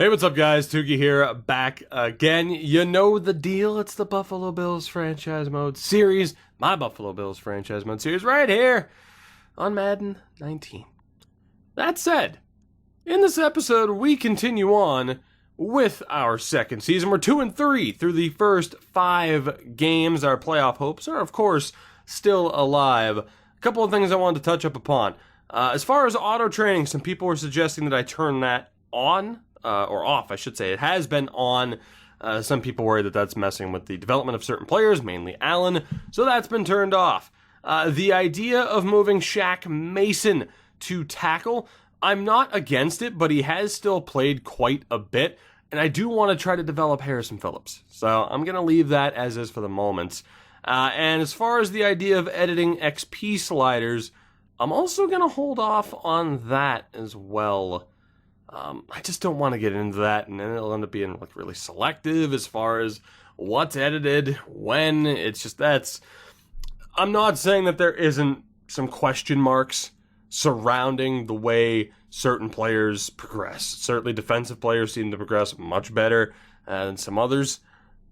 Hey, what's up, guys? Tuki here, back again. You know the deal. It's the Buffalo Bills franchise mode series. My Buffalo Bills franchise mode series right here on Madden 19. That said, in this episode, we continue on with our second season. We're 2-3 through the first 5 games. Our playoff hopes are, of course, still alive. A couple of things I wanted to touch up upon. As far as auto training, some people were suggesting that I turn that on. Or off, I should say. It has been on. Some people worry that that's messing with the development of certain players, mainly Allen, so that's been turned off. The idea of moving Shaq Mason to tackle, I'm not against it, but he has still played quite a bit, and I do want to try to develop Harrison Phillips. So I'm going to leave that as is for the moment. And as far as the idea of editing XP sliders, I'm also going to hold off on that as well. I just don't want to get into that, and then it'll end up being like really selective as far as what's edited, when. It's just I'm not saying that there isn't some question marks surrounding the way certain players progress. Certainly defensive players seem to progress much better than some others.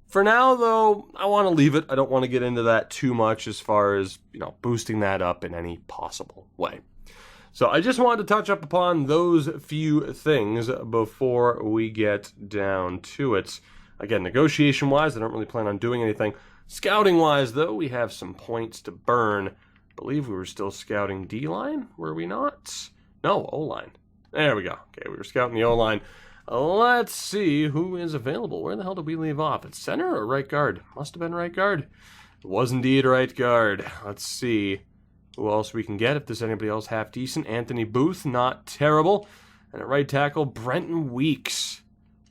For now, though, I want to leave it. I don't want to get into that too much as far as, boosting that up in any possible way. So I just wanted to touch up upon those few things before we get down to it. Again, negotiation-wise, I don't really plan on doing anything. Scouting-wise, though, we have some points to burn. I believe we were still scouting D-line, were we not? No, O-line. There we go. Okay, we were scouting the O-line. Let's see who is available. Where the hell did we leave off? It's center or right guard? Must have been right guard. It was indeed right guard. Let's see who else we can get, if there's anybody else half decent. Anthony Booth, not terrible. And at right tackle, Brenton Weeks.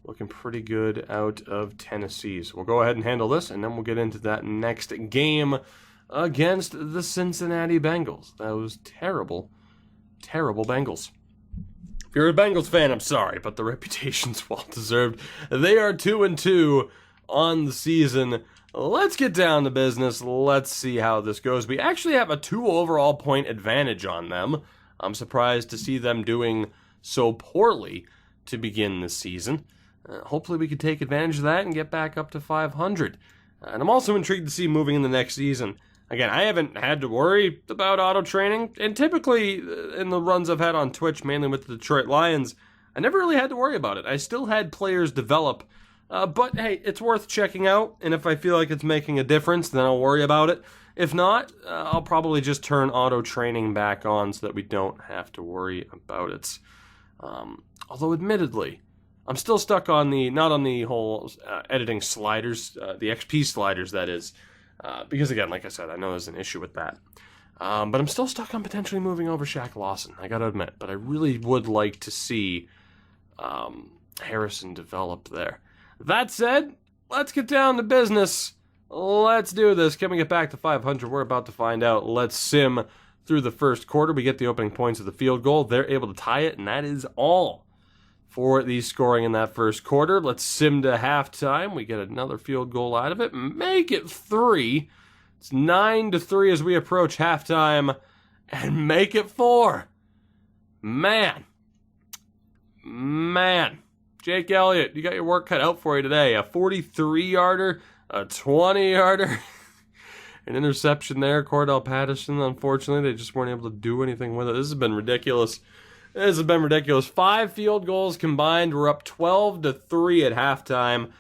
Looking pretty good out of Tennessee. So we'll go ahead and handle this, and then we'll get into that next game against the Cincinnati Bengals. Those terrible, terrible Bengals. If you're a Bengals fan, I'm sorry, but the reputation's well-deserved. They are 2-2 on the season. Let's get down to business. Let's see how this goes. We actually have a 2 overall point advantage on them. I'm surprised to see them doing so poorly to begin this season. Hopefully we can take advantage of that and get back up to 500. And I'm also intrigued to see moving in the next season. Again, I haven't had to worry about auto training, and typically in the runs I've had on Twitch, mainly with the Detroit Lions, I never really had to worry about it. I still had players develop. But hey, it's worth checking out, and if I feel like it's making a difference, then I'll worry about it. If not, I'll probably just turn auto training back on so that we don't have to worry about it. Although admittedly, I'm still stuck on not on the whole editing sliders, the XP sliders that is, because again, like I said, I know there's an issue with that. But I'm still stuck on potentially moving over Shaq Lawson, I gotta admit, but I really would like to see Harrison develop there. That said, let's get down to business. Let's do this. Can we get back to 500? We're about to find out. Let's sim through the first quarter. We get the opening points of the field goal. They're able to tie it, and that is all for the scoring in that first quarter. Let's sim to halftime. We get another field goal out of it. Make it 3. It's 9-3 as we approach halftime, and make it 4. Man. Jake Elliott, you got your work cut out for you today. A 43-yarder, a 20-yarder, an interception there. Cordell Patterson, unfortunately, they just weren't able to do anything with it. This has been ridiculous. 5 field goals combined. We're up 12-3 at halftime.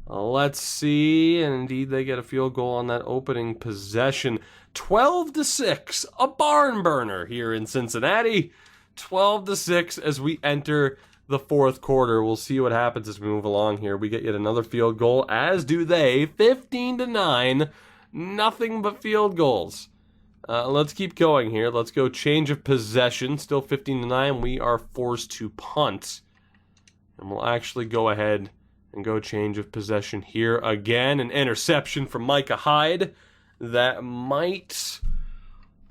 Let's see. And indeed, they get a field goal on that opening possession. 12-6, a barn burner here in Cincinnati. 12-6 as we enter the fourth quarter. We'll see what happens as we move along here. We get yet another field goal, as do they. 15-9, nothing but field goals. Let's keep going here. Let's go change of possession. Still 15-9. We are forced to punt. And we'll actually go ahead and go change of possession here again. An interception from Micah Hyde that might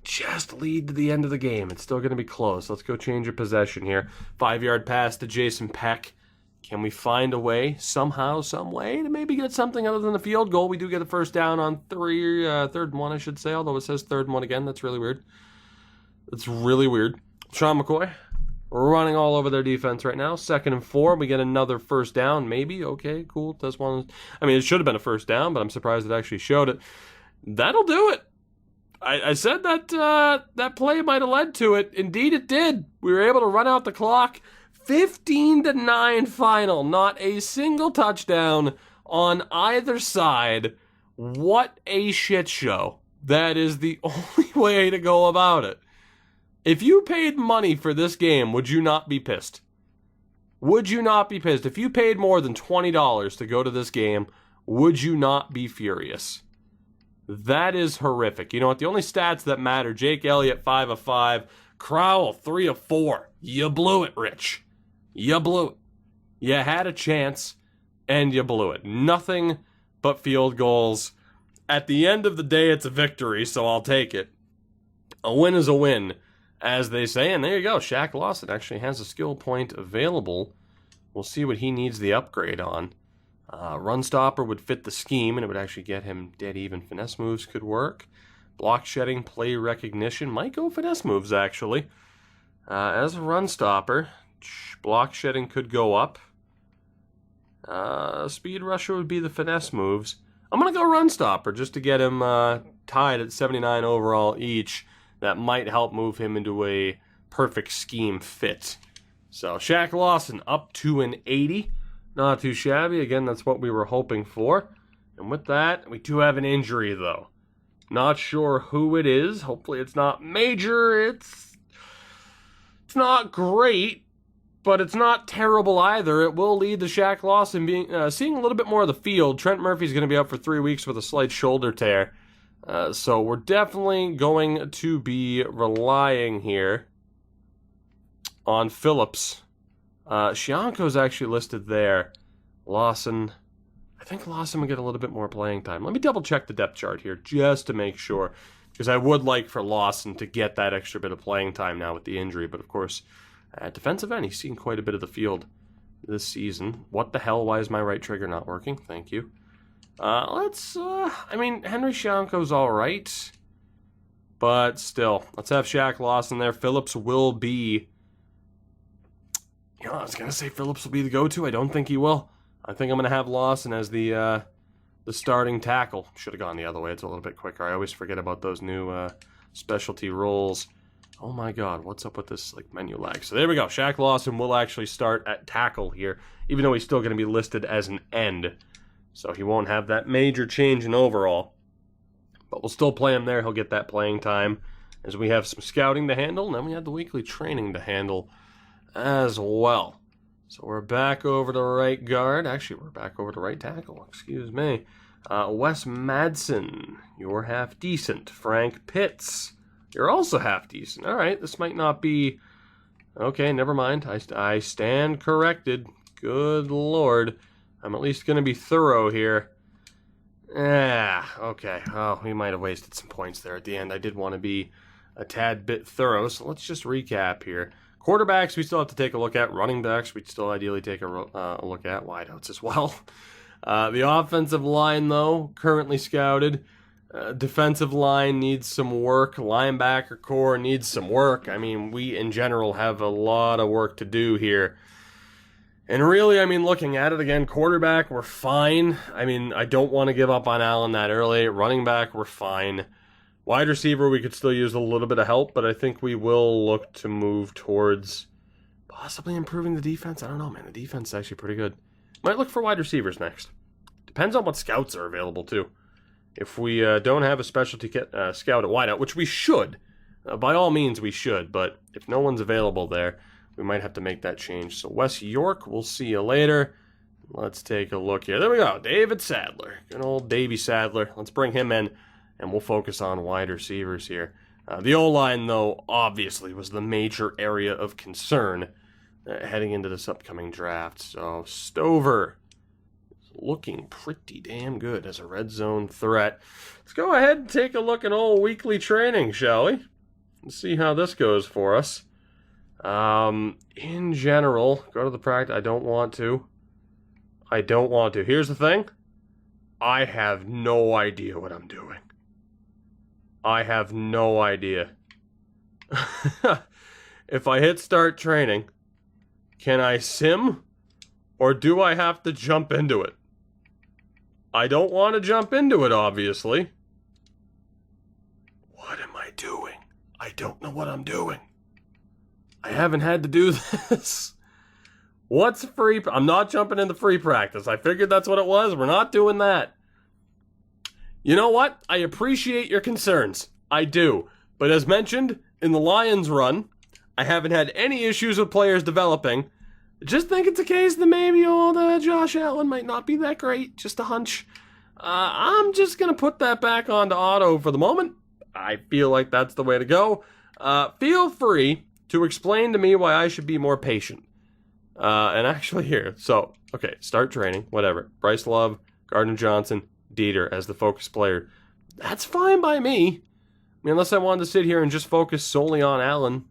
just lead to the end of the game. It's still going to be close. Let's go change of possession here. 5-yard pass to Jason Peck. Can we find a way, somehow, some way, to maybe get something other than a field goal? We do get a first down on third and 1, I should say, although it says 3rd and 1 again. That's really weird. Sean McCoy running all over their defense right now. 2nd and 4. We get another first down, maybe. Okay, cool. That's one. I mean, it should have been a first down, but I'm surprised it actually showed it. That'll do it. I said that that play might have led to it. Indeed, it did. We were able to run out the clock. 15-9 final. Not a single touchdown on either side. What a shit show. That is the only way to go about it. If you paid money for this game, would you not be pissed? Would you not be pissed? If you paid more than $20 to go to this game, would you not be furious? That is horrific. You know what? The only stats that matter, Jake Elliott, 5 of 5. Crowell, 3 of 4. You blew it, Rich. You blew it. You had a chance, and you blew it. Nothing but field goals. At the end of the day, it's a victory, so I'll take it. A win is a win, as they say. And there you go. Shaq Lawson actually has a skill point available. We'll see what he needs the upgrade on. Run stopper would fit the scheme, and it would actually get him dead even. Finesse moves could work. Block shedding, play recognition. Might go finesse moves, actually. As a run stopper, block shedding could go up. Speed rusher would be the finesse moves. I'm going to go run stopper just to get him tied at 79 overall each. That might help move him into a perfect scheme fit. So Shaq Lawson up to an 80. Not too shabby. Again, that's what we were hoping for. And with that, we do have an injury, though. Not sure who it is. Hopefully it's not major. It's not great, but it's not terrible either. It will lead to Shaq Lawson seeing a little bit more of the field. Trent Murphy's going to be out for 3 weeks with a slight shoulder tear. So we're definitely going to be relying here on Phillips. Shianko's actually listed there. Lawson, I think Lawson will get a little bit more playing time. Let me double check the depth chart here just to make sure, because I would like for Lawson to get that extra bit of playing time now with the injury. But of course, at defensive end, he's seen quite a bit of the field this season. What the hell? Why is my right trigger not working? Thank you. I mean, Henry Shianko's all right, but still, let's have Shaq Lawson there. Phillips will be. You know, I was going to say Phillips will be the go-to. I don't think he will. I think I'm going to have Lawson as the starting tackle. Should have gone the other way. It's a little bit quicker. I always forget about those new specialty roles. Oh my god, what's up with this menu lag? So there we go. Shaq Lawson will actually start at tackle here, even though he's still going to be listed as an end. So he won't have that major change in overall. But we'll still play him there. He'll get that playing time as we have some scouting to handle, and then we have the weekly training to handle as well. So we're back over to right guard. Actually, we're back over to right tackle. Excuse me. Wes Madsen, you're half decent. Frank Pitts, you're also half decent. All right, this might not be... Okay, never mind. I stand corrected. Good Lord. I'm at least going to be thorough here. Okay. Oh, we might have wasted some points there at the end. I did want to be a tad bit thorough, so let's just recap here. Quarterbacks, we still have to take a look at. Running backs, we'd still ideally take a look at. Wideouts as well. The offensive line, though, currently scouted. Defensive line needs some work. Linebacker core needs some work. I mean, we in general have a lot of work to do here. And really, I mean, looking at it again, quarterback, we're fine. I mean, I don't want to give up on Allen that early. Running back, we're fine. Wide receiver, we could still use a little bit of help, but I think we will look to move towards possibly improving the defense. I don't know, man. The defense is actually pretty good. Might look for wide receivers next. Depends on what scouts are available, too. If we don't have a specialty scout at wideout, which we should, by all means we should, but if no one's available there, we might have to make that change. So Wes York, we'll see you later. Let's take a look here. There we go. David Sadler. Good old Davey Sadler. Let's bring him in. And we'll focus on wide receivers here. The O-line, though, obviously was the major area of concern heading into this upcoming draft. So Stover is looking pretty damn good as a red zone threat. Let's go ahead and take a look at old weekly training, shall we? Let's see how this goes for us. In general, go to the practice. I don't want to. Here's the thing. I have no idea what I'm doing. if I hit start training, can I sim or do I have to jump into it? I don't want to jump into it, obviously. What am I doing? I don't know what I'm doing. I haven't had to do this. What's free? I'm not jumping into free practice. I figured that's what it was. We're not doing that. You know what? I appreciate your concerns. I do. But as mentioned, in the Lions run, I haven't had any issues with players developing. Just think it's a case that maybe old Josh Allen might not be that great. Just a hunch. I'm just going to put that back onto auto for the moment. I feel like that's the way to go. Feel free to explain to me why I should be more patient. And actually here, so, okay, start training, whatever. Bryce Love, Gardner Johnson, Dieter as the focus player. That's fine by me. I mean, unless I wanted to sit here and just focus solely on Allen,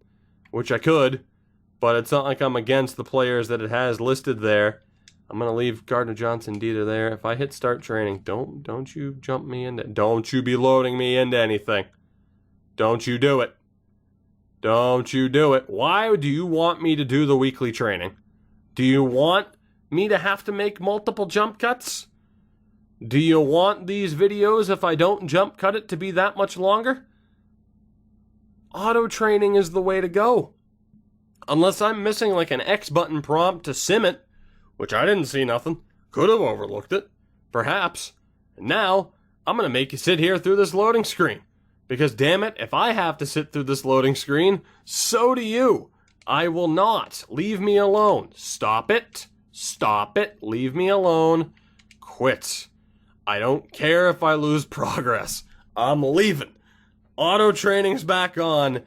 which I could, but it's not like I'm against the players that it has listed there. I'm going to leave Gardner Johnson, Dieter there. If I hit start training, don't you jump me into, don't you be loading me into anything. Don't you do it. Don't you do it. Why do you want me to do the weekly training? Do you want me to have to make multiple jump cuts? Do you want these videos, if I don't jump cut it, to be that much longer? Auto training is the way to go. Unless I'm missing like an X button prompt to sim it, which I didn't see nothing. Could have overlooked it. Perhaps. And now, I'm going to make you sit here through this loading screen. Because damn it, if I have to sit through this loading screen, so do you. I will not. Leave me alone. Stop it. Stop it. Leave me alone. Quit. I don't care if I lose progress. I'm leaving. Auto training's back on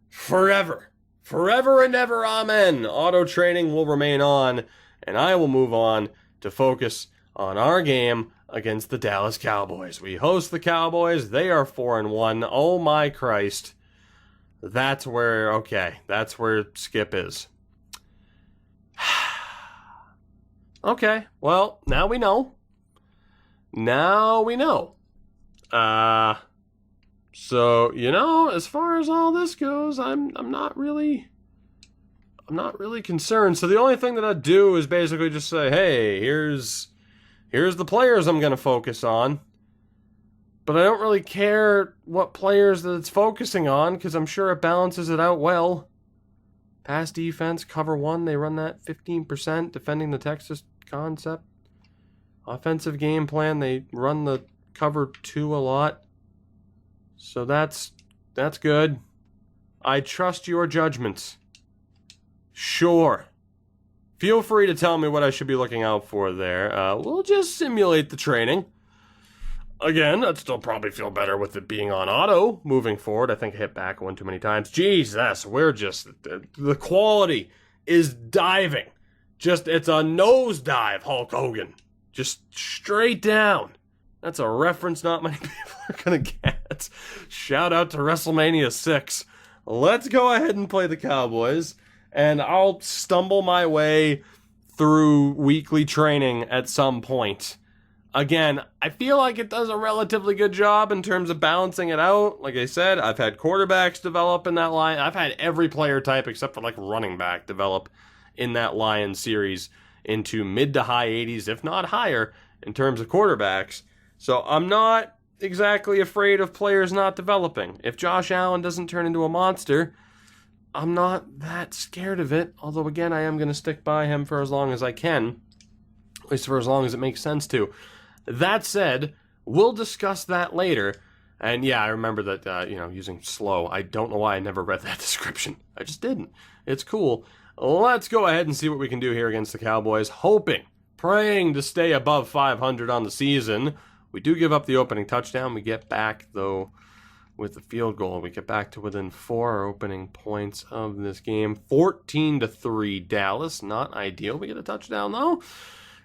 forever. Forever and ever, amen. Auto training will remain on, and I will move on to focus on our game against the Dallas Cowboys. We host the Cowboys. They are 4-1. Oh my Christ. That's where Skip is. Okay, well, now we know. Now we know. So, as far as all this goes, I'm not really concerned. So the only thing that I'd do is basically just say, hey, here's the players I'm going to focus on. But I don't really care what players that it's focusing on, because I'm sure it balances it out well. Pass defense, cover 1, they run that 15%, defending the Texas concept. Offensive game plan, they run the cover 2 a lot. So that's good. I trust your judgments. Sure. Feel free to tell me what I should be looking out for there. We'll just simulate the training. Again, I'd still probably feel better with it being on auto moving forward. I think I hit back one too many times. Jesus, the quality is diving. It's a nosedive, Hulk Hogan. Just straight down. That's a reference not many people are going to get. Shout out to WrestleMania 6. Let's go ahead and play the Cowboys, and I'll stumble my way through weekly training at some point. Again, I feel like it does a relatively good job in terms of balancing it out. Like I said, I've had quarterbacks develop in that line. I've had every player type except for like running back develop in that Lions series into mid to high 80s, if not higher, in terms of quarterbacks. So I'm not exactly afraid of players not developing. If Josh Allen doesn't turn into a monster, I'm not that scared of it. Although, again, I am going to stick by him for as long as I can. At least for as long as it makes sense to. That said, we'll discuss that later. And yeah, I remember that, using slow. I don't know why I never read that description. I just didn't. It's cool. Let's go ahead and see what we can do here against the Cowboys. Praying to stay above 500 on the season. We do give up the opening touchdown. We get back, though, with the field goal. We get back to within 4 opening points of this game. 14-3 Dallas. Not ideal. We get a touchdown, though.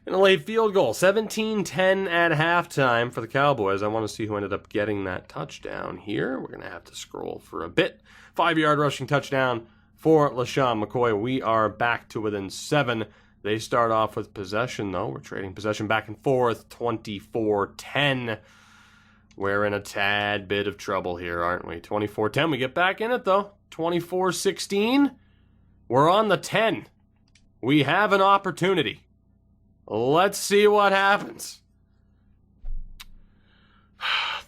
And a late field goal. 17-10 at halftime for the Cowboys. I want to see who ended up getting that touchdown here. We're going to have to scroll for a bit. 5-yard rushing touchdown for LaShawn McCoy. We are back to within 7. They start off with possession, though. We're trading possession back and forth. 24-10. We're in a tad bit of trouble here, aren't we? 24-10. We get back in it, though. 24-16. We're on the 10. We have an opportunity. Let's see what happens.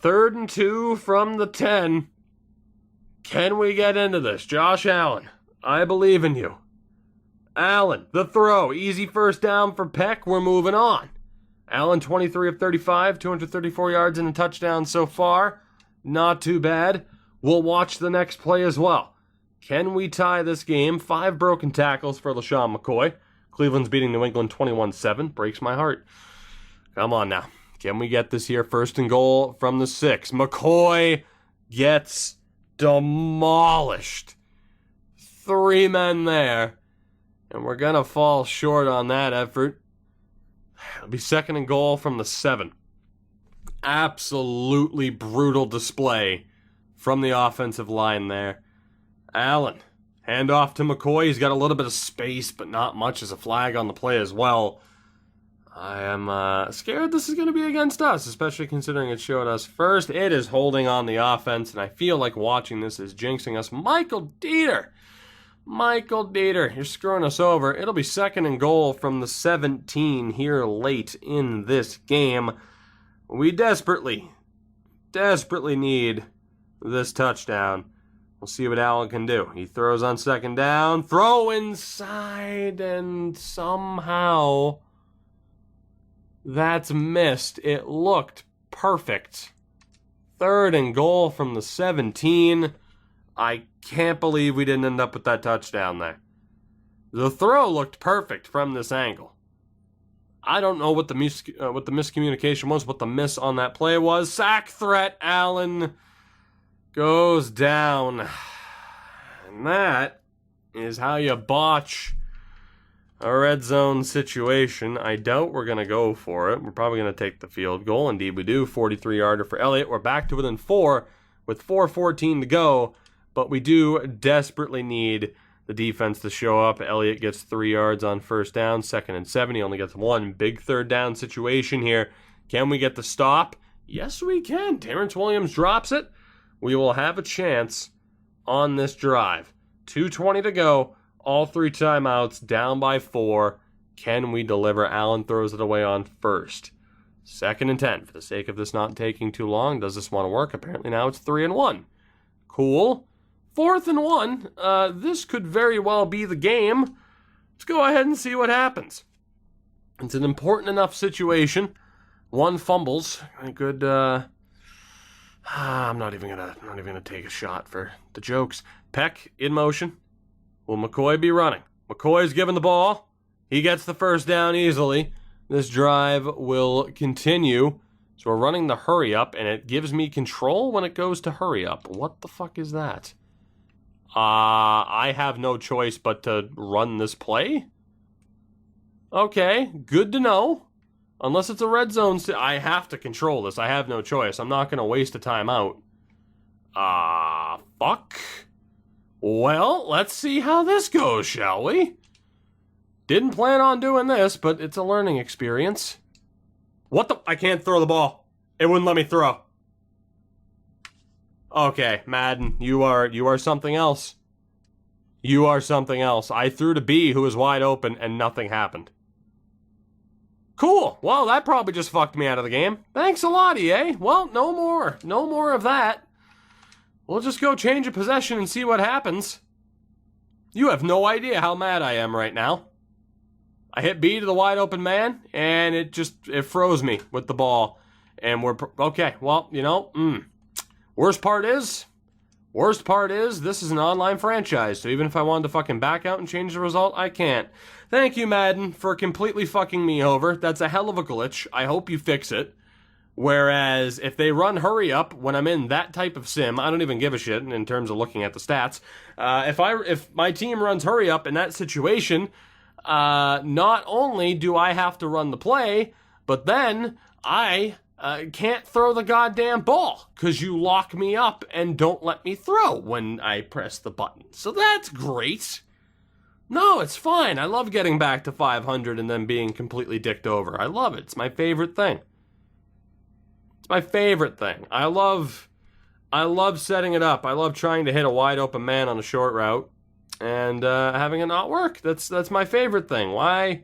3rd and 2 from the 10. Can we get into this? Josh Allen, I believe in you. Allen, the throw. Easy first down for Peck. We're moving on. Allen, 23 of 35, 234 yards and a touchdown so far. Not too bad. We'll watch the next play as well. Can we tie this game? 5 broken tackles for LaShawn McCoy. Cleveland's beating New England 21-7. Breaks my heart. Come on now. Can we get this here? 1st and goal from the 6. McCoy gets demolished. 3 men there. And we're going to fall short on that effort. It'll be 2nd and goal from the 7. Absolutely brutal display from the offensive line there. Allen, hand off to McCoy. He's got a little bit of space, but not much. As a flag on the play as well. I am scared this is going to be against us, especially considering it showed us first. It is holding on the offense, and I feel like watching this is jinxing us. Michael Dieter, you're screwing us over. It'll be 2nd and goal from the 17 here late in this game. We desperately need this touchdown. We'll see what Allen can do. He throws on 2nd down, throw inside, and somehow that's missed. It looked perfect. 3rd and goal from the 17. I can't believe we didn't end up with that touchdown there. The throw looked perfect from this angle. I don't know what the miscommunication was, what the miss on that play was. Sack threat, Allen goes down. And that is how you botch a red zone situation. I doubt we're going to go for it. We're probably going to take the field goal. Indeed we do. 43-yarder for Elliott. We're back to within 4 with 4:14 to go. But we do desperately need the defense to show up. Elliott gets 3 yards on 1st down. 2nd and 7. He only gets 1. Big 3rd down situation here. Can we get the stop? Yes, we can. Terrence Williams drops it. We will have a chance on this drive. 2:20 to go. All 3 timeouts. Down by 4. Can we deliver? Allen throws it away on 1st. 2nd and 10. For the sake of this not taking too long, does this want to work? Apparently now it's 3 and 1. Cool. 4th and 1. This could very well be the game. Let's go ahead and see what happens. It's an important enough situation. 1 fumbles. Good. I'm not even gonna take a shot for the jokes. Peck in motion. Will McCoy be running? McCoy's given the ball. He gets the 1st down easily. This drive will continue. So we're running the hurry up, and it gives me control when it goes to hurry up. What the fuck is that? I have no choice but to run this play? Okay, good to know. Unless it's a red zone, I have to control this. I have no choice. I'm not going to waste a timeout. Fuck. Well, let's see how this goes, shall we? Didn't plan on doing this, but it's a learning experience. What the? I can't throw the ball. It wouldn't let me throw. Okay, Madden, you are something else. You are something else. I threw to B, who was wide open, and nothing happened. Cool. Well, that probably just fucked me out of the game. Thanks a lot, EA. Well, no more. No more of that. We'll just go change a possession and see what happens. You have no idea how mad I am right now. I hit B to the wide open man, and it froze me with the ball. And we're, okay, well, you know, Worst part is, this is an online franchise, so even if I wanted to fucking back out and change the result, I can't. Thank you, Madden, for completely fucking me over. That's a hell of a glitch. I hope you fix it. Whereas, if they run hurry up when I'm in that type of sim, I don't even give a shit in terms of looking at the stats. If my team runs hurry up in that situation, not only do I have to run the play, but then I can't throw the goddamn ball because you lock me up and don't let me throw when I press the button. So that's great. No, it's fine. I love getting back to 500 and then being completely dicked over. I love it. It's my favorite thing. It's my favorite thing. I love setting it up. I love trying to hit a wide open man on a short route. and having it not work. That's my favorite thing. Why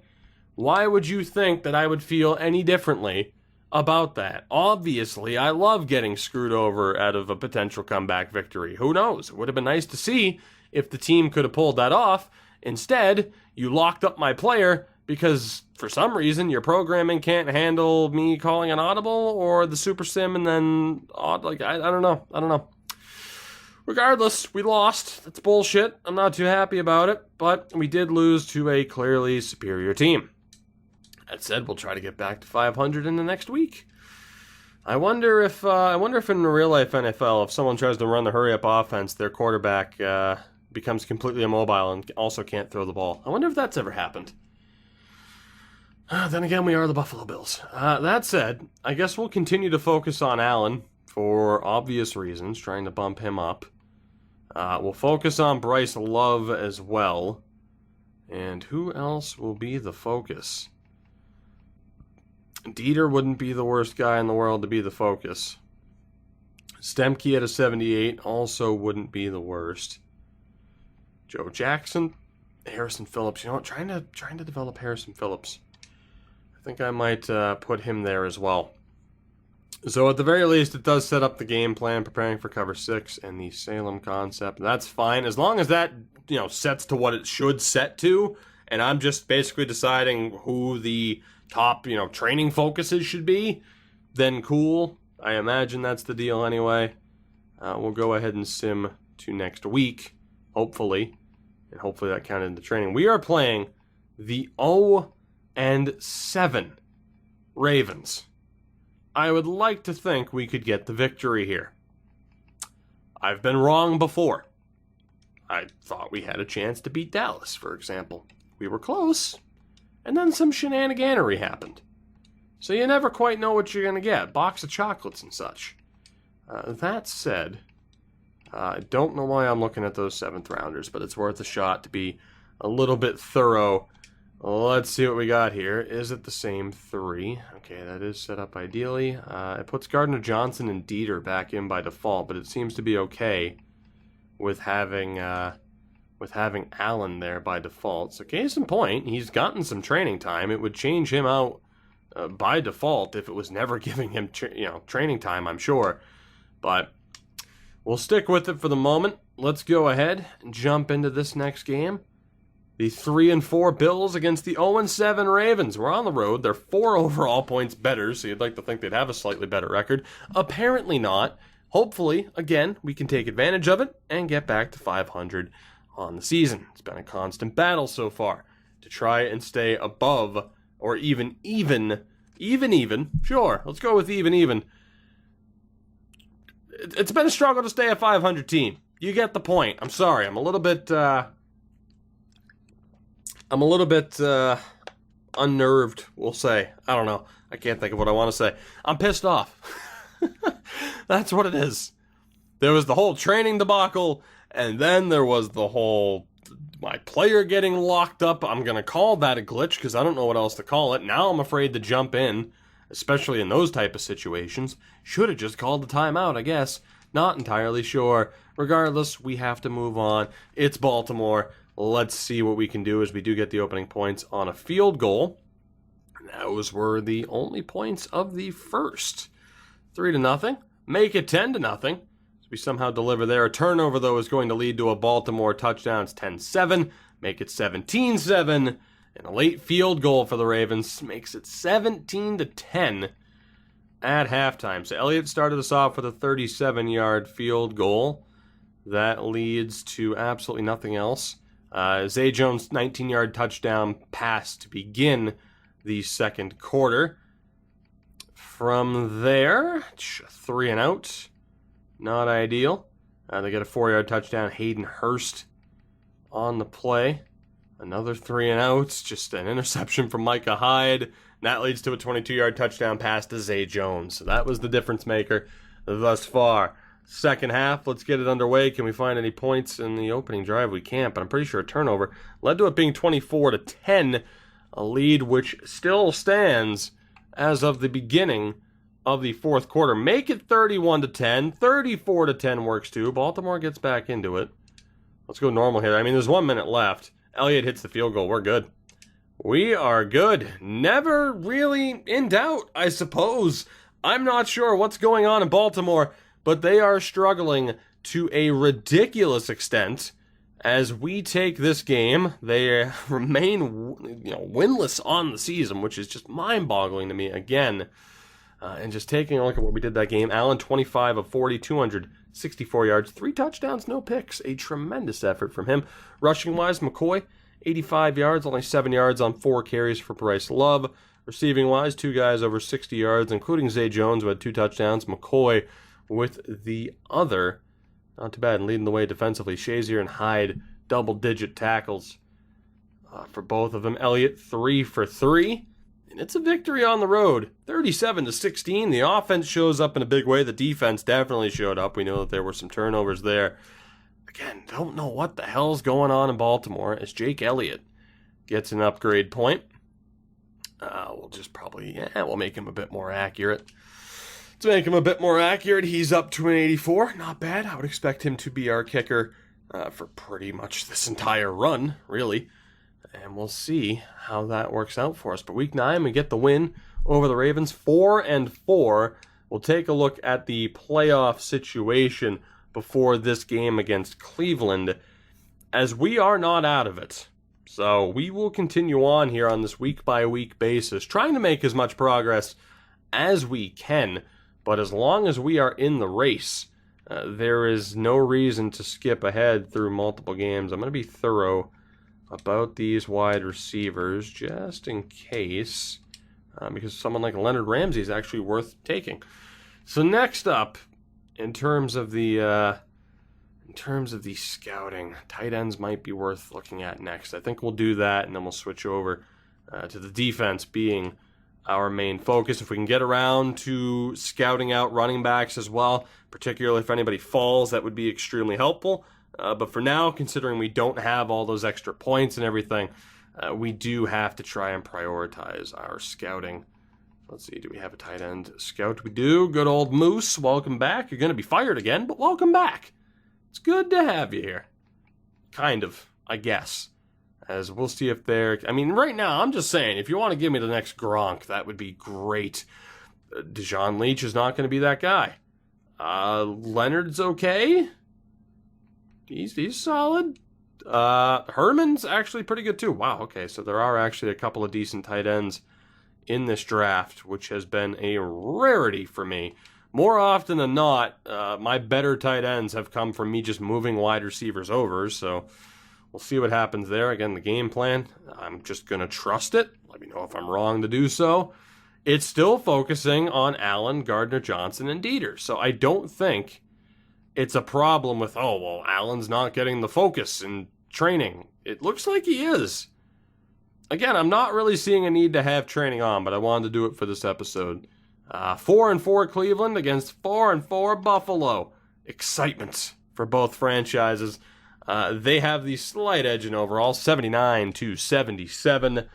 would you think that I would feel any differently about that? Obviously, I love getting screwed over out of a potential comeback victory. Who knows? It would have been nice to see if the team could have pulled that off. Instead, you locked up my player because for some reason your programming can't handle me calling an audible or the super sim, and then I don't know. Regardless, we lost. That's bullshit. I'm not too happy about it, but we did lose to a clearly superior team. That said, we'll try to get back to 500 in the next week. I wonder if in the real life NFL, if someone tries to run the hurry up offense, their quarterback becomes completely immobile and also can't throw the ball. I wonder if that's ever happened. Then again, we are the Buffalo Bills. That said, I guess we'll continue to focus on Allen for obvious reasons, trying to bump him up. We'll focus on Bryce Love as well. And who else will be the focus? Dieter wouldn't be the worst guy in the world to be the focus. Stemke at a 78 also wouldn't be the worst. Joe Jackson, Harrison Phillips. You know what? Trying to develop Harrison Phillips. I think I might put him there as well. So at the very least, it does set up the game plan, preparing for cover 6 and the Salem concept. That's fine as long as that sets to what it should set to, and I'm just basically deciding who the top training focuses should be. Then cool. I imagine that's the deal anyway. We'll go ahead and sim to next week, hopefully, and hopefully that counted into training. We are playing the 0-7 Ravens. I would like to think we could get the victory here. I've been wrong before. I thought we had a chance to beat Dallas, for example. We were close, and then some shenaniganery happened. So you never quite know what you're going to get. Box of chocolates and such. That said, I don't know why I'm looking at those 7th rounders, but it's worth a shot to be a little bit thorough. Let's see what we got here. Is it the same 3? Okay, that is set up ideally. It puts Gardner Johnson and Dieter back in by default, but it seems to be okay with having Allen there by default. So case in point, he's gotten some training time. It would change him out by default if it was never giving him training time, I'm sure. But we'll stick with it for the moment. Let's go ahead and jump into this next game. The 3-4 Bills against the 0-7 Ravens. We're on the road. They're 4 overall points better, so you'd like to think they'd have a slightly better record. Apparently not. Hopefully, again, we can take advantage of it and get back to 500 on the season. It's been a constant battle so far to try and stay above or even. Sure, let's go with even. It's been a struggle to stay a 500 team. You get the point. I'm sorry. I'm a little bit unnerved, we'll say. I don't know. I can't think of what I want to say. I'm pissed off. That's what it is. There was the whole training debacle, and then there was the whole my player getting locked up. I'm going to call that a glitch because I don't know what else to call it. Now I'm afraid to jump in, especially in those type of situations. Should have just called the timeout, I guess. Not entirely sure. Regardless, we have to move on. It's Baltimore. Let's see what we can do as we do get the opening points on a field goal. Those were the only points of the first. 3-0. Make it 10-0. We somehow deliver there. A turnover, though, is going to lead to a Baltimore touchdown. It's 10-7. Make it 17-7. And a late field goal for the Ravens makes it 17-10 at halftime. So Elliott started us off with a 37-yard field goal. That leads to absolutely nothing else. Zay Jones' 19-yard touchdown pass to begin the second quarter. From there, 3 and out. Not ideal. They get a 4-yard touchdown. Hayden Hurst on the play. Another 3 and out. Just an interception from Micah Hyde. That leads to a 22-yard touchdown pass to Zay Jones. So that was the difference maker thus far. Second half, let's get it underway. Can we find any points in the opening drive? We can't, but I'm pretty sure a turnover led to it being 24-10, a lead which still stands as of the beginning of the fourth quarter. Make it 31-10. 34-10 works too. Baltimore gets back into it. Let's go normal here. I mean, there's 1 minute left. Elliott hits the field goal. We're good. We are good. Never really in doubt, I suppose. I'm not sure what's going on in Baltimore, but they are struggling to a ridiculous extent. As we take this game, they remain winless on the season, which is just mind-boggling to me again. And just taking a look at what we did that game, Allen 25 of 40, 264 yards, 3 touchdowns, no picks. A tremendous effort from him. Rushing-wise, McCoy, 85 yards, only 7 yards on 4 carries for Bryce Love. Receiving-wise, 2 guys over 60 yards, including Zay Jones, who had 2 touchdowns. McCoy with the other. Not too bad, and leading the way defensively. Shazier and Hyde, double-digit tackles for both of them. Elliott, 3 for 3. And it's a victory on the road. 37-16. The offense shows up in a big way. The defense definitely showed up. We know that there were some turnovers there. Again, don't know what the hell's going on in Baltimore as Jake Elliott gets an upgrade point. We'll just probably, we'll make him a bit more accurate. To make him a bit more accurate, he's up to an 84. Not bad. I would expect him to be our kicker for pretty much this entire run, really. And we'll see how that works out for us. But week 9, we get the win over the Ravens, 4-4. We'll take a look at the playoff situation before this game against Cleveland, as we are not out of it. So we will continue on here on this week-by-week basis, trying to make as much progress as we can. But as long as we are in the race, there is no reason to skip ahead through multiple games. I'm going to be thorough about these wide receivers, just in case, because someone like Leonard Ramsey is actually worth taking. So next up, in terms of the scouting, tight ends might be worth looking at next. I think we'll do that, and then we'll switch over to the defense being our main focus. If we can get around to scouting out running backs as well, particularly if anybody falls, that would be extremely helpful. But for now, considering we don't have all those extra points and everything, we do have to try and prioritize our scouting. Let's see, do we have a tight end scout? We do. Good old Moose, welcome back. You're going to be fired again, but welcome back. It's good to have you here. Kind of, I guess. As we'll see if they're... I mean, right now, I'm just saying, if you want to give me the next Gronk, that would be great. Deshaun Leach is not going to be that guy. Leonard's okay. He's solid. Herman's actually pretty good, too. Wow, okay, so there are actually a couple of decent tight ends in this draft, which has been a rarity for me. More often than not, my better tight ends have come from me just moving wide receivers over, so... We'll see what happens there. Again, the game plan, I'm just going to trust it. Let me know if I'm wrong to do so. It's still focusing on Allen, Gardner Johnson, and Dieter. So I don't think it's a problem with, oh, well, Allen's not getting the focus in training. It looks like he is. Again, I'm not really seeing a need to have training on, but I wanted to do it for this episode. 4-4 Cleveland against 4-4 Buffalo. Excitement for both franchises. They have the slight edge in overall, 79-77.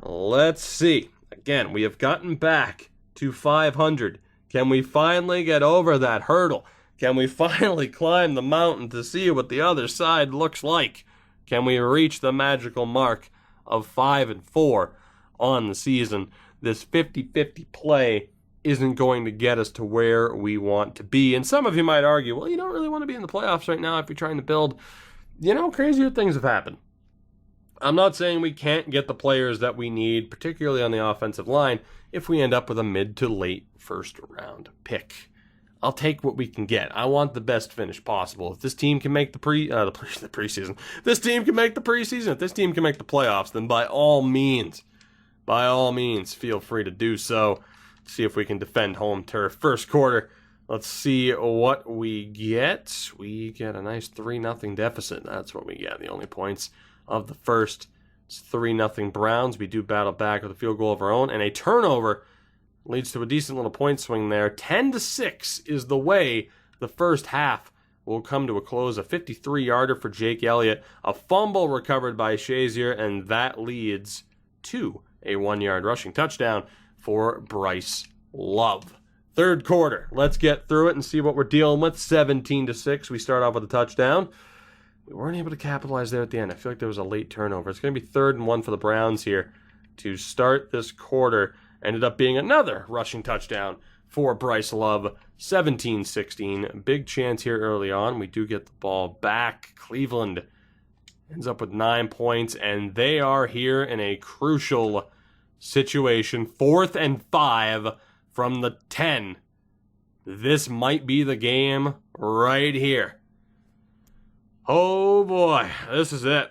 Let's see. Again, we have gotten back to 500. Can we finally get over that hurdle? Can we finally climb the mountain to see what the other side looks like? Can we reach the magical mark of 5-4 on the season? This 50-50 play isn't going to get us to where we want to be. And some of you might argue, well, you don't really want to be in the playoffs right now if you're trying to build... crazier things have happened. I'm not saying we can't get the players that we need, particularly on the offensive line, if we end up with a mid to late first round pick. I'll take what we can get. I want the best finish possible. If this team can make the preseason, this team can make the preseason. If this team can make the playoffs, then by all means, feel free to do so. See if we can defend home turf. First quarter. Let's see what we get. We get a nice 3-0 deficit. That's what we get. The only points of the first. It's 3-0 Browns. We do battle back with a field goal of our own. And a turnover leads to a decent little point swing there. 10-6 is the way the first half will come to a close. A 53-yarder for Jake Elliott. A fumble recovered by Shazier. And that leads to a 1-yard rushing touchdown for Bryce Love. Third quarter. Let's get through it and see what we're dealing with. 17-6. We start off with a touchdown. We weren't able to capitalize there at the end. I feel like there was a late turnover. It's going to be 3rd and 1 for the Browns here to start this quarter. Ended up being another rushing touchdown for Bryce Love, 17-16. Big chance here early on. We do get the ball back. Cleveland ends up with 9 points, and they are here in a crucial situation. 4th and 5 from the 10. This might be the game right here. Oh boy, this is it.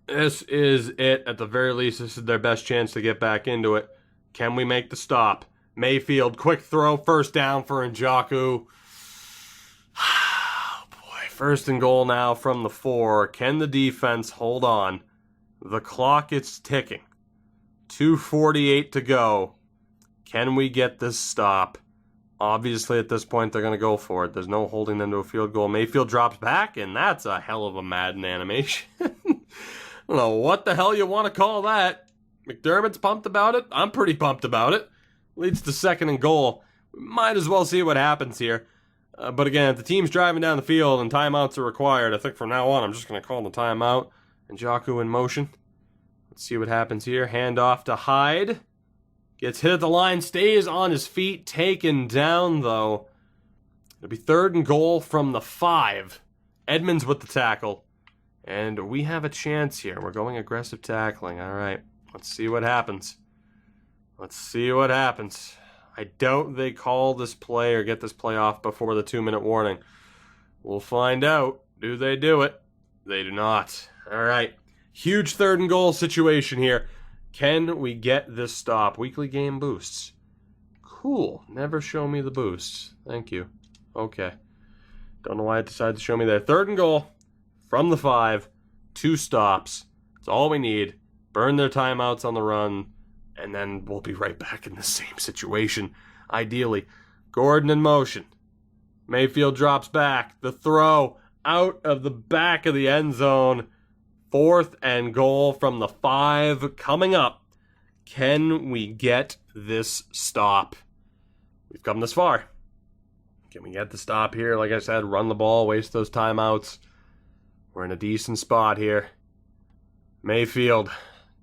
This is it. At the very least, this is their best chance to get back into it. Can we make the stop? Mayfield, quick throw, 1st down for Njoku. Oh boy, 1st and goal now from the 4. Can the defense hold on? The clock is ticking. 2:48 to go. Can we get this stop? Obviously, at this point, they're going to go for it. There's no holding them to a field goal. Mayfield drops back, and that's a hell of a Madden animation. I don't know what the hell you want to call that. McDermott's pumped about it. I'm pretty pumped about it. Leads to 2nd and goal. We might as well see what happens here. But again, if the team's driving down the field and timeouts are required, I think from now on I'm just going to call the timeout. Njoku in motion. Let's see what happens here. Handoff to Hyde. Gets hit at the line, stays on his feet, taken down, though. It'll be 3rd and goal from the 5. Edmonds with the tackle. And we have a chance here. We're going aggressive tackling. All right, let's see what happens. Let's see what happens. I doubt they call this play or get this play off before the 2-minute warning. We'll find out. Do they do it? They do not. All right, huge 3rd and goal situation here. Can we get this stop? Weekly game boosts. Cool. Never show me the boosts. Thank you. Okay. Don't know why it decided to show me there. 3rd and goal from the 5. 2 stops. That's all we need. Burn their timeouts on the run, and then we'll be right back in the same situation. Ideally. Gordon in motion. Mayfield drops back. The throw out of the back of the end zone. 4th and goal from the 5 coming up. Can we get this stop? We've come this far. Can we get the stop here? Like I said, run the ball, waste those timeouts. We're in a decent spot here. Mayfield.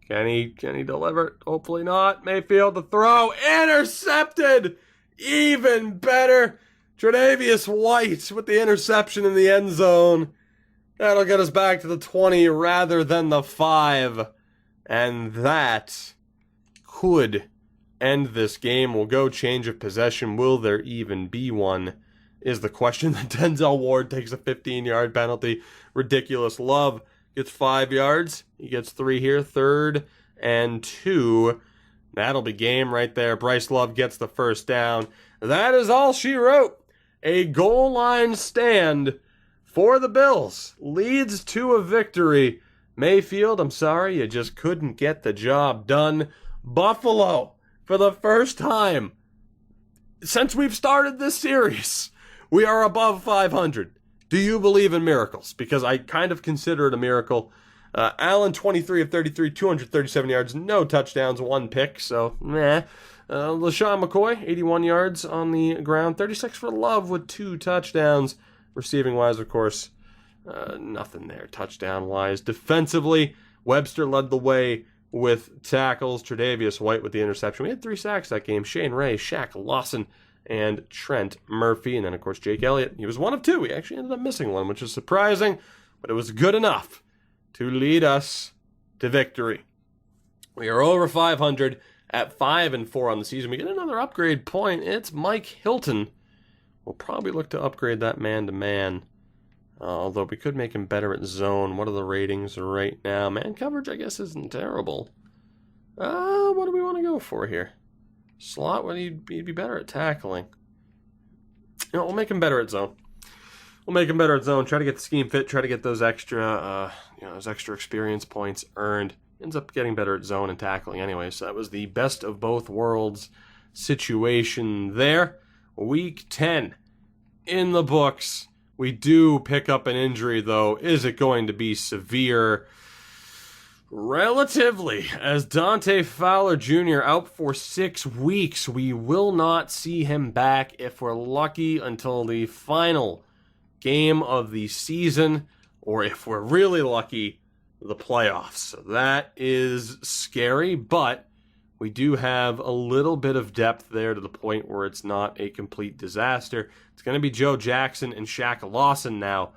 Can he deliver? Hopefully not. Mayfield, the throw. Intercepted! Even better. Tre'Davious White with the interception in the end zone. That'll get us back to the 20 rather than the 5. And that could end this game. We'll go change of possession. Will there even be one? Is the question. That Denzel Ward takes a 15-yard penalty. Ridiculous. Love gets 5 yards. He gets 3 here. 3rd and 2. That'll be game right there. Bryce Love gets the 1st down. That is all she wrote. A goal line stand for the Bills leads to a victory. Mayfield, I'm sorry, you just couldn't get the job done. Buffalo, for the first time since we've started this series, we are above 500. Do you believe in miracles? Because I kind of consider it a miracle. Allen, 23 of 33, 237 yards, no touchdowns, 1 pick, so meh. LaShawn McCoy, 81 yards on the ground, 36 for Love with 2 touchdowns. Receiving-wise, of course, nothing there touchdown-wise. Defensively, Webster led the way with tackles. Tre'Davious White with the interception. We had 3 sacks that game. Shane Ray, Shaq Lawson, and Trent Murphy. And then, of course, Jake Elliott. He was 1 of 2. He actually ended up missing 1, which is surprising, but it was good enough to lead us to victory. We are over 500 at 5-4 on the season. We get another upgrade point. It's Mike Hilton. We'll probably look to upgrade that man-to-man. Although we could make him better at zone. What are the ratings right now? Man coverage, I guess, isn't terrible. What do we want to go for here? Slot, well, he'd be better at tackling. You know, we'll make him better at zone. Try to get the scheme fit. Try to get those extra, those extra experience points earned. Ends up getting better at zone and tackling anyway. So that was the best of both worlds situation there. Week 10 in the books. We do pick up an injury, though. Is it going to be severe? Relatively. As Dante Fowler Jr. out for 6 weeks, we will not see him back, if we're lucky, until the final game of the season. or if we're really lucky, the playoffs. So that is scary, but we do have a little bit of depth there to the point where it's not a complete disaster. It's going to be Joe Jackson and Shaq Lawson now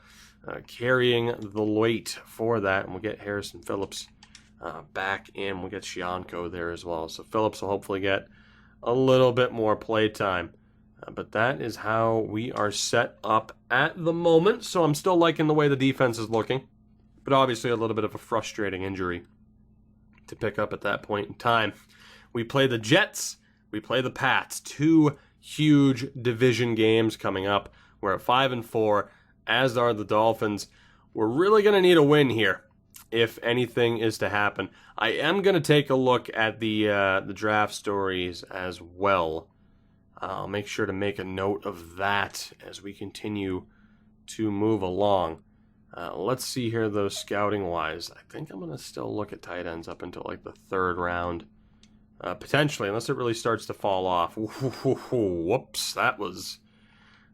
carrying the weight for that, and we'll get Harrison Phillips back in. We'll get Shianko there as well. So Phillips will hopefully get a little bit more play time. But that is how we are set up at the moment. So I'm still liking the way the defense is looking. But obviously a little bit of a frustrating injury to pick up at that point in time. We play the Jets. We play the Pats. 2 huge division games coming up. We're at 5-4, as are the Dolphins. We're really going to need a win here if anything is to happen. I am going to take a look at the draft stories as well. I'll make sure to make a note of that as we continue to move along. Let's see here, though, scouting-wise. I think I'm going to still look at tight ends up until, like, the 3rd round. Potentially, unless it really starts to fall off. Whoops, that was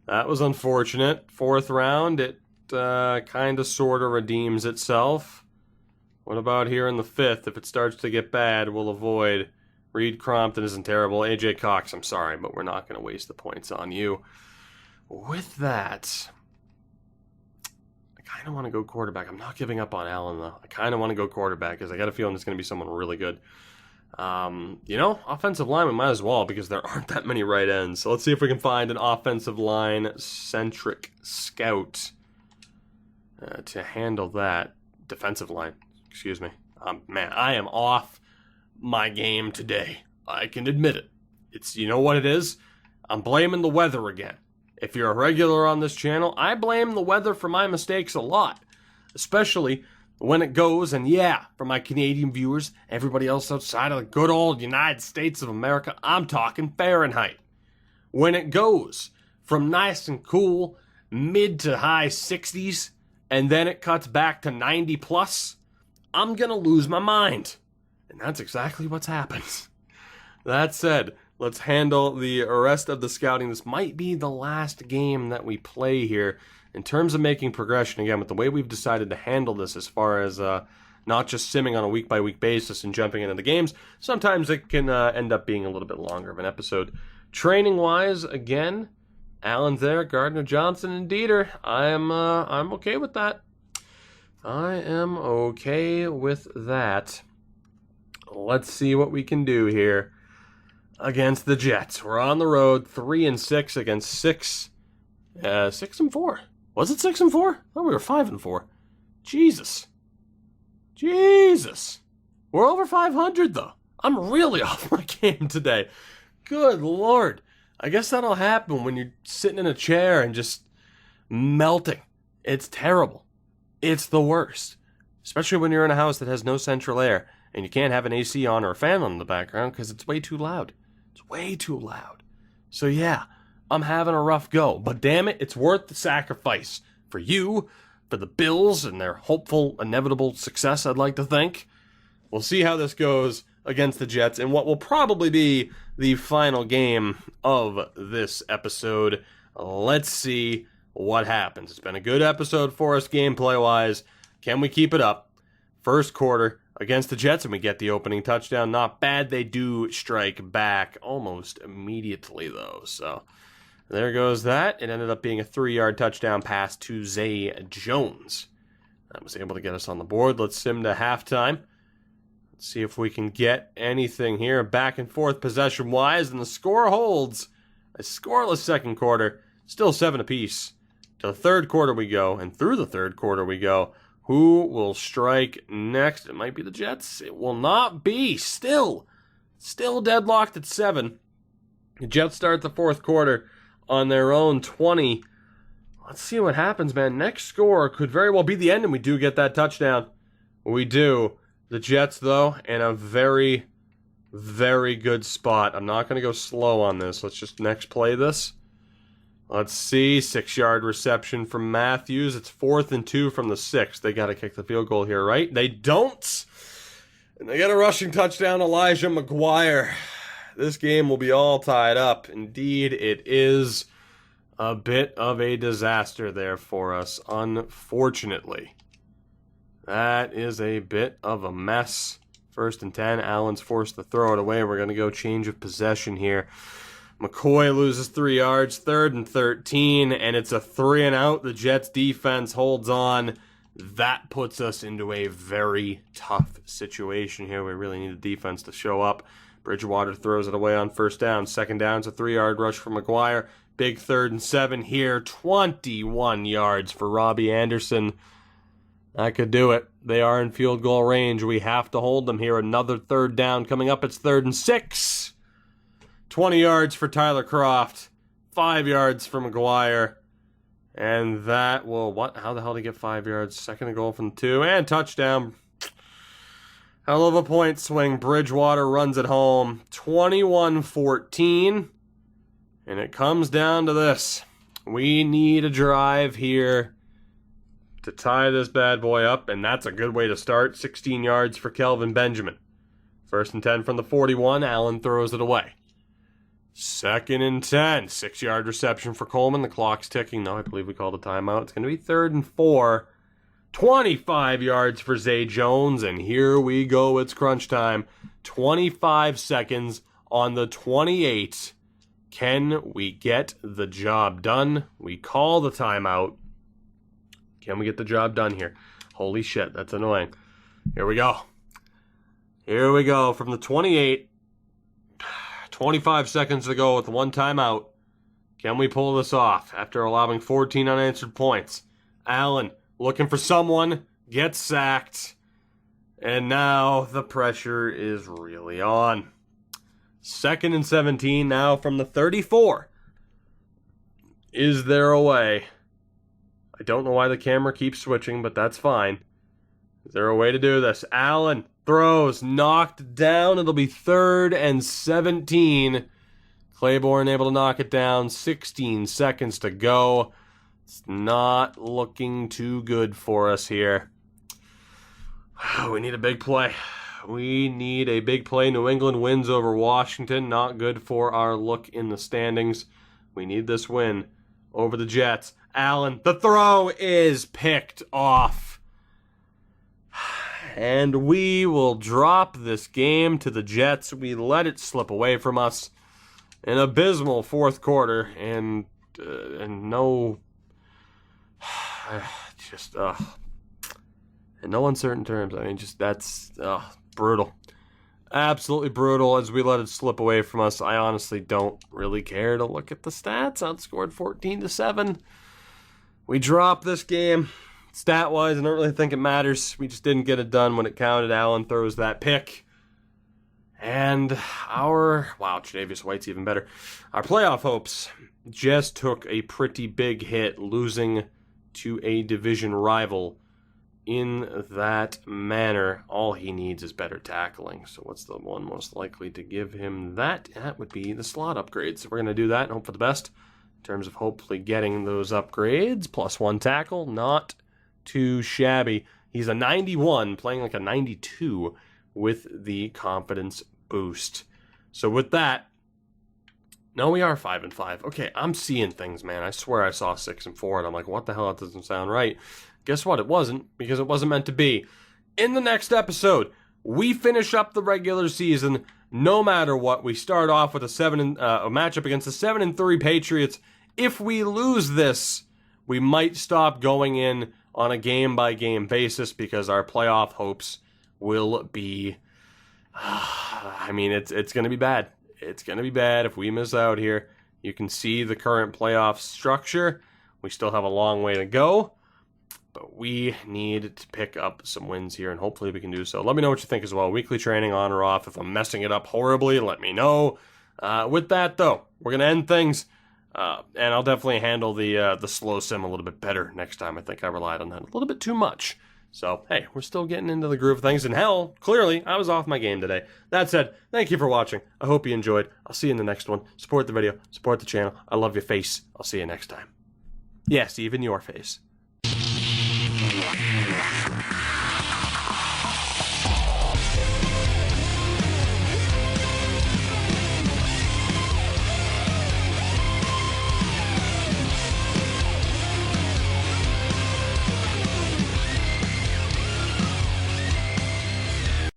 unfortunate. 4th round, it kind of sort of redeems itself. What about here in the 5th? If it starts to get bad, we'll avoid. Reed Crompton isn't terrible. AJ Cox, I'm sorry, but we're not going to waste the points on you. With that, I kind of want to go quarterback. I'm not giving up on Allen, though. I kind of want to go quarterback because I got a feeling it's going to be someone really good. Offensive line, we might as well because there aren't that many right ends. So let's see if we can find an offensive line-centric scout to handle that. Defensive line, excuse me. Man, I am off my game today. I can admit it. It's, you know what it is? I'm blaming the weather again. If you're a regular on this channel, I blame the weather for my mistakes a lot. Especially when it goes, and yeah, for my Canadian viewers, everybody else outside of the good old United States of America, I'm talking Fahrenheit. When it goes from nice and cool, mid to high 60s, and then it cuts back to 90 plus, I'm gonna lose my mind. And that's exactly what's happened. That said, let's handle the rest of the scouting. This might be the last game that we play here. In terms of making progression, again, with the way we've decided to handle this as far as not just simming on a week-by-week basis and jumping into the games, sometimes it can end up being a little bit longer of an episode. Training-wise, again, Allen's there, Gardner Johnson, and Dieter. I'm okay with that. I am okay with that. Let's see what we can do here against the Jets. We're on the road, 3-6 against 6-4. Was it 6-4? I thought we were 5-4. Jesus. We're over 500 though. I'm really off my game today. Good Lord. I guess that'll happen when you're sitting in a chair and just melting. It's terrible. It's the worst. Especially when you're in a house that has no central air and you can't have an AC on or a fan on in the background because it's way too loud. It's way too loud. So yeah, I'm having a rough go, but damn it, it's worth the sacrifice for you, for the Bills, and their hopeful, inevitable success, I'd like to think. We'll see how this goes against the Jets in what will probably be the final game of this episode. Let's see what happens. It's been a good episode for us gameplay-wise. Can we keep it up? First quarter against the Jets, and we get the opening touchdown. Not bad. They do strike back almost immediately, though, so there goes that. It ended up being a 3-yard touchdown pass to Zay Jones. That was able to get us on the board. Let's sim to halftime. Let's see if we can get anything here. Back and forth possession-wise, and the score holds. A scoreless second quarter. Still 7 apiece. To the third quarter we go, and through the third quarter we go. Who will strike next? It might be the Jets. It will not be. Still deadlocked at 7. The Jets start the fourth quarter on their own 20. Let's see what happens, man. Next score could very well be the end, and we do get that touchdown. We do. The Jets, though, in a very, very good spot. I'm not going to go slow on this. Let's just next play this. Let's see. 6-yard reception from Matthews. It's 4th and 2 from the 6. They got to kick the field goal here, right? They don't. And they get a rushing touchdown, Elijah McGuire. This game will be all tied up. Indeed, it is a bit of a disaster there for us, unfortunately. That is a bit of a mess. 1st and 10. Allen's forced to throw it away. We're going to go change of possession here. McCoy loses 3 yards. 3rd and 13, and it's a 3 and out. The Jets defense holds on. That puts us into a very tough situation here. We really need the defense to show up. Bridgewater throws it away on 1st down. 2nd down, it's a 3-yard rush for McGuire. Big 3rd and 7 here. 21 yards for Robbie Anderson. That could do it. They are in field goal range. We have to hold them here. Another 3rd down coming up. It's 3rd and 6. 20 yards for Tyler Croft. 5 yards for McGuire. And that will... What? How the hell did he get 5 yards? 2nd and goal from 2. And touchdown. Hell of a point swing. Bridgewater runs it home. 21-14. And it comes down to this. We need a drive here to tie this bad boy up, and that's a good way to start. 16 yards for Kelvin Benjamin. 1st and 10 from the 41. Allen throws it away. 2nd and 10. 6-yard reception for Coleman. The clock's ticking. No, I believe we called a timeout. It's going to be 3rd and 4. 25 yards for Zay Jones, and here we go. It's crunch time. 25 seconds on the 28. Can we get the job done? We call the timeout. Can we get the job done here? Holy shit, that's annoying. Here we go. Here we go from the 28. 25 seconds to go with 1 timeout. Can we pull this off after allowing 14 unanswered points? Allen looking for someone, gets sacked, and now the pressure is really on. 2nd and 17 now from the 34. Is there a way? I don't know why the camera keeps switching, but that's fine. Is there a way to do this? Allen throws, knocked down. It'll be 3rd and 17. Claiborne able to knock it down. 16 seconds to go. It's not looking too good for us here. We need a big play. We need a big play. New England wins over Washington. Not good for our look in the standings. We need this win over the Jets. Allen, the throw is picked off. And we will drop this game to the Jets. We let it slip away from us. An abysmal 4th quarter and no... in no uncertain terms. I mean, just that's brutal. Absolutely brutal as we let it slip away from us. I honestly don't really care to look at the stats. Outscored 14-7. We dropped this game. Stat-wise, I don't really think it matters. We just didn't get it done when it counted. Allen throws that pick. And wow, Tre'Davious White's even better. Our playoff hopes just took a pretty big hit, losing to a division rival in that manner. All he needs is better tackling. So what's the one most likely to give him that? That would be the slot upgrade. So we're going to do that and hope for the best in terms of hopefully getting those upgrades. +1 tackle, not too shabby. He's a 91, playing like a 92 with the confidence boost. So with that, no, we are 5-5. Okay, I'm seeing things, man. I swear I saw 6-4, and I'm like, what the hell? That doesn't sound right. Guess what? It wasn't, because it wasn't meant to be. In the next episode, we finish up the regular season. No matter what, we start off with a matchup against the 7-3 Patriots. If we lose this, we might stop going in on a game-by-game basis because our playoff hopes will be... I mean, it's going to be bad. It's going to be bad if we miss out here. You can see the current playoff structure. We still have a long way to go, but we need to pick up some wins here, and hopefully we can do so. Let me know what you think as well. Weekly training on or off. If I'm messing it up horribly, let me know. With that, though, we're going to end things, and I'll definitely handle the slow sim a little bit better next time. I think I relied on that a little bit too much. So, hey, we're still getting into the groove of things. And hell, clearly, I was off my game today. That said, thank you for watching. I hope you enjoyed. I'll see you in the next one. Support the video. Support the channel. I love your face. I'll see you next time. Yes, even your face.